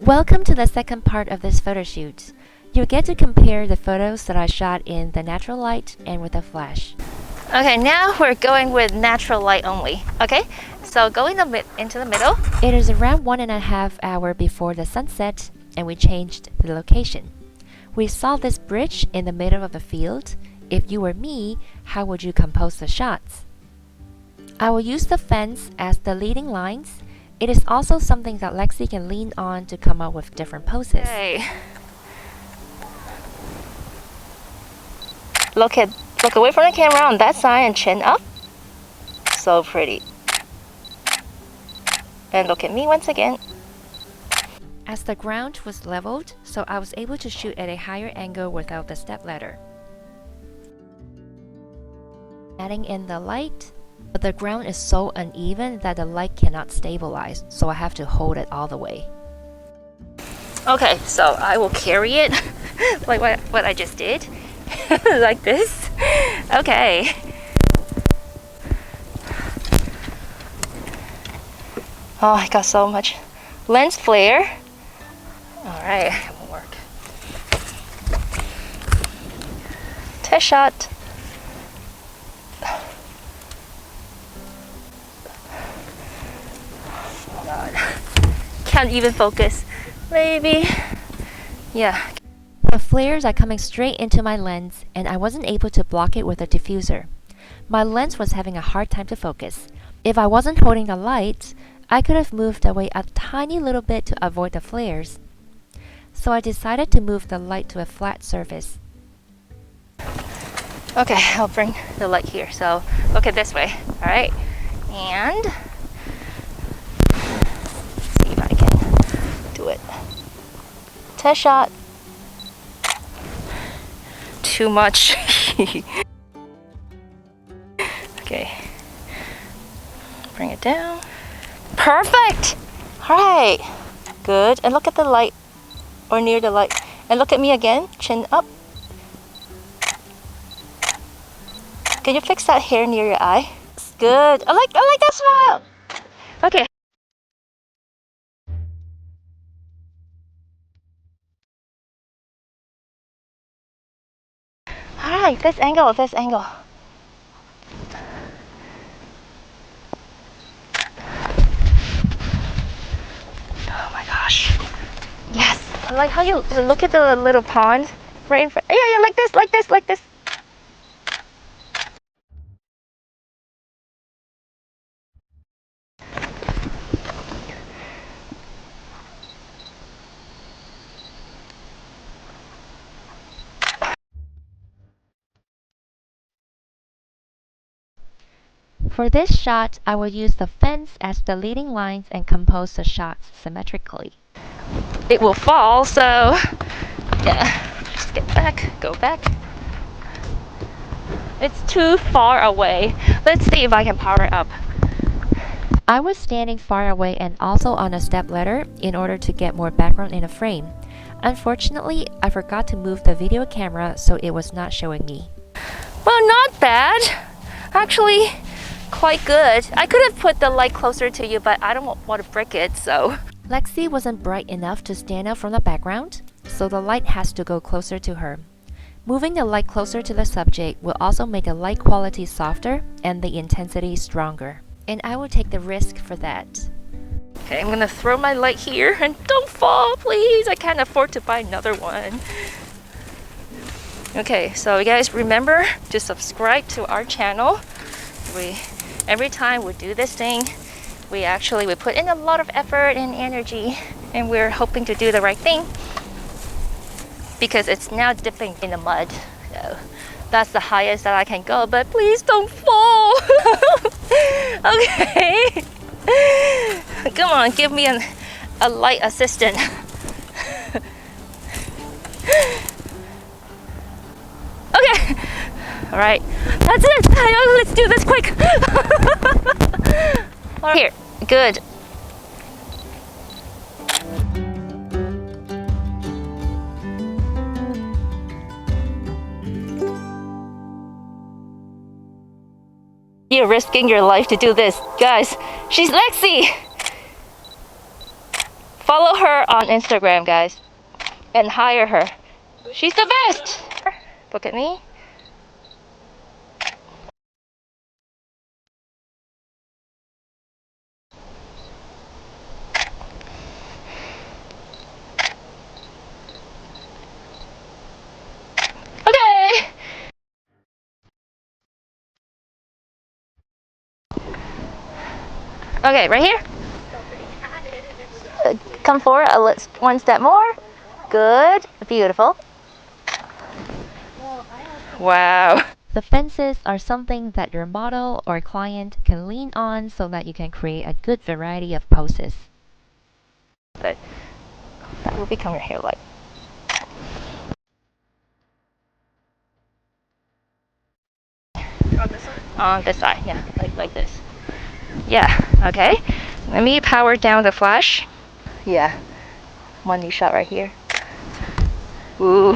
Welcome to the second part of this photo shoot. You'll get to compare the photos that I shot in the natural light and with a flash. Okay, now we're going with natural light only. Okay, so go into the middle. It is around 1.5 hours before the sunset, and we changed the location. We saw this bridge in the middle of the field. If you were me, how would you compose the shots? I will use the fence as the leading lines. It is also something that Lexi can lean on to come up with different poses. Okay. Look away from the camera on that side and chin up. So pretty. And look at me once again. As the ground was leveled, so I was able to shoot at a higher angle without the stepladder. Adding in the light, but the ground is so uneven that the light cannot stabilize, so I have to hold it all the way. Okay, so I will carry it like what I just did. Like this. Okay. Oh, I got so much lens flare. Alright, it won't work. Test shot. Oh God. Can't even focus. Maybe. Yeah. The flares are coming straight into my lens, and I wasn't able to block it with a diffuser. My lens was having a hard time to focus. If I wasn't holding the light, I could have moved away a tiny little bit to avoid the flares. So I decided to move the light to a flat surface. Okay, I'll bring the light here. So look at this way. Alright. And see if I can do it. Test shot. Too much. Okay. Bring it down. Perfect! Alright. Good. And look at the light. Or near the light. And look at me again. Chin up. Can you fix that hair near your eye? Good. I like that smile. Okay. Alright, this angle. Oh my gosh. Yes. I like how you look at the little pond right in front. Yeah, like this. For this shot, I will use the fence as the leading lines and compose the shots symmetrically. It will fall, so yeah. Just get back, go back. It's too far away. Let's see if I can power it up. I was standing far away and also on a stepladder in order to get more background in the frame. Unfortunately, I forgot to move the video camera, so it was not showing me. Well, not bad. Actually, quite good. I could have put the light closer to you, but I don't want to break it, so. Lexi wasn't bright enough to stand out from the background, so the light has to go closer to her. Moving the light closer to the subject will also make the light quality softer and the intensity stronger. And I will take the risk for that. Okay, I'm gonna throw my light here and don't fall, please. I can't afford to buy another one. Okay, so you guys remember to subscribe to our channel. Every time we do this thing, we put in a lot of effort and energy, and we're hoping to do the right thing because it's now dipping in the mud. So that's the highest that I can go, but please don't fall. Okay. Come on, give me a light assistant. Okay. All right. That's it. Let's do this quick. Here. Good. You're risking your life to do this. Guys, she's Lexi. Follow her on Instagram, guys, and hire her. She's the best. Look at me. Okay. Okay, right here. Come forward one step more. Good. Beautiful. Wow. The fences are something that your model or client can lean on so that you can create a good variety of poses. But that will become your hair light. On this side? On this side, yeah, like this. Yeah, okay. Let me power down the flash. Yeah, one new shot right here. Ooh.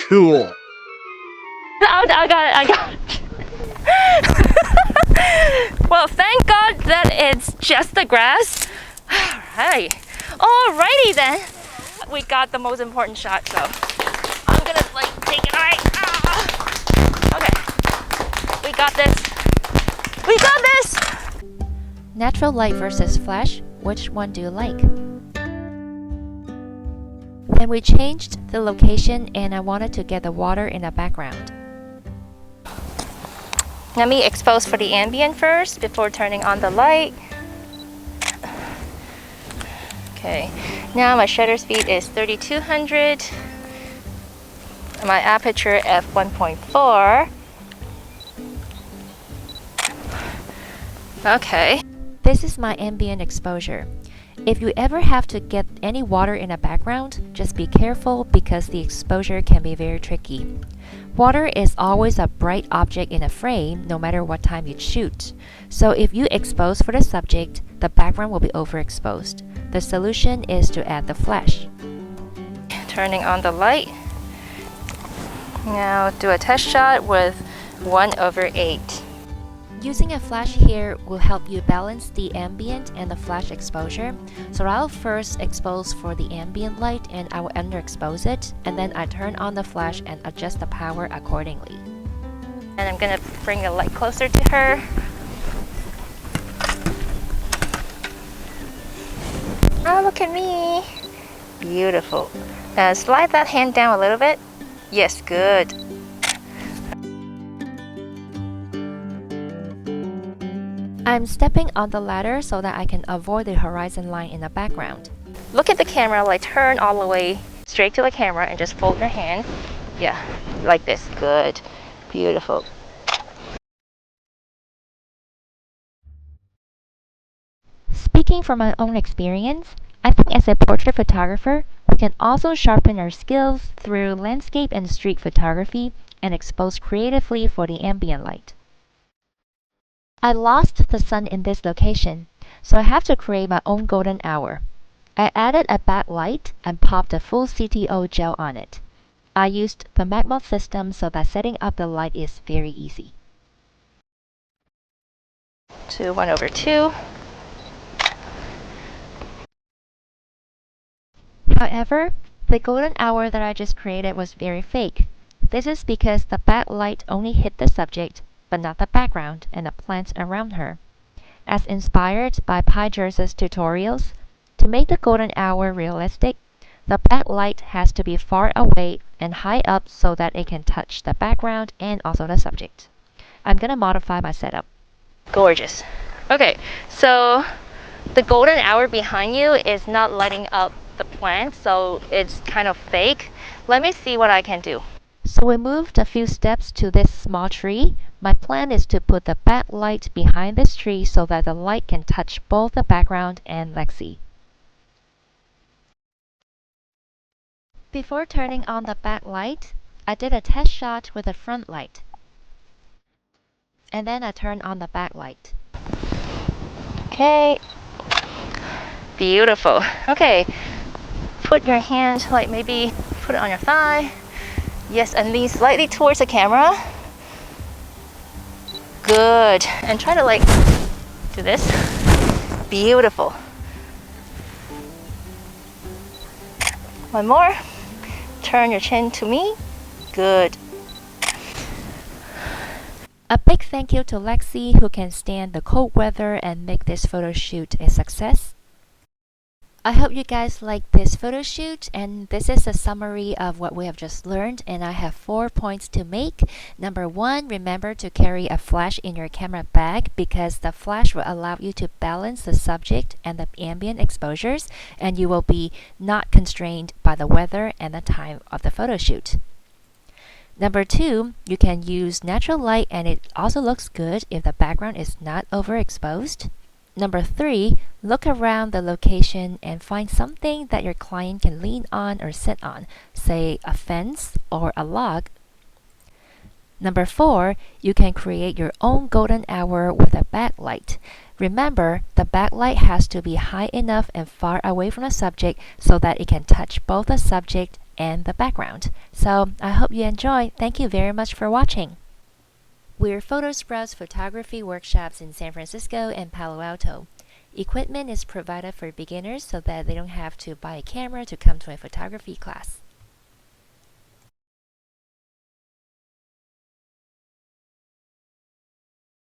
Cool. I got it. Well, thank God that it's just the grass. Alright. Alrighty then. We got the most important shot, so I'm gonna take it right. Okay. We got this. We got this! Natural light versus flash, which one do you like? Then we changed the location and I wanted to get the water in the background. Let me expose for the ambient first before turning on the light. Okay, now my shutter speed is 3200. My aperture f1.4. Okay. This is my ambient exposure. If you ever have to get any water in the background, just be careful because the exposure can be very tricky. Water is always a bright object in a frame no matter what time you shoot. So if you expose for the subject, the background will be overexposed. The solution is to add the flash. Turning on the light. Now do a test shot with 1/8. Using a flash here will help you balance the ambient and the flash exposure. So I'll first expose for the ambient light and I will underexpose it, and then I turn on the flash and adjust the power accordingly. And I'm gonna bring the light closer to her. Oh, look at me. Beautiful. Now slide that hand down a little bit. Yes, good. I'm stepping on the ladder so that I can avoid the horizon line in the background. Look at the camera, like turn all the way straight to the camera and just fold your hand. Yeah, like this. Good. Beautiful. Speaking from my own experience, I think as a portrait photographer, we can also sharpen our skills through landscape and street photography and expose creatively for the ambient light. I lost the sun in this location, so I have to create my own golden hour. I added a backlight and popped a full CTO gel on it. I used the magma system so that setting up the light is very easy. To 1/2. However, the golden hour that I just created was very fake. This is because the backlight only hit the subject, but not the background and the plants around her. As inspired by PyJer's tutorials, to make the golden hour realistic, the backlight has to be far away and high up so that it can touch the background and also the subject. I'm gonna modify my setup. Gorgeous. Okay, so the golden hour behind you is not lighting up the plant, so it's kind of fake. Let me see what I can do. So we moved a few steps to this small tree. My plan is to put the backlight behind this tree so that the light can touch both the background and Lexi. Before turning on the backlight, I did a test shot with the front light. And then I turned on the backlight. Okay. Beautiful. Okay. Put your hand, like maybe put it on your thigh. Yes, and lean slightly towards the camera. Good. And try to like do this. Beautiful. One more. Turn your chin to me. Good. A big thank you to Lexi, who can stand the cold weather and make this photo shoot a success. I hope you guys like this photo shoot, and this is a summary of what we have just learned, and I have 4 points to make. Number 1, remember to carry a flash in your camera bag because the flash will allow you to balance the subject and the ambient exposures, and you will be not constrained by the weather and the time of the photo shoot. Number 2, you can use natural light, and it also looks good if the background is not overexposed. Number 3, look around the location and find something that your client can lean on or sit on, say a fence or a log. Number 4, you can create your own golden hour with a backlight. Remember, the backlight has to be high enough and far away from the subject so that it can touch both the subject and the background. So I hope you enjoy. Thank you very much for watching. We're Photo Sprouts photography workshops in San Francisco and Palo Alto. Equipment is provided for beginners so that they don't have to buy a camera to come to a photography class.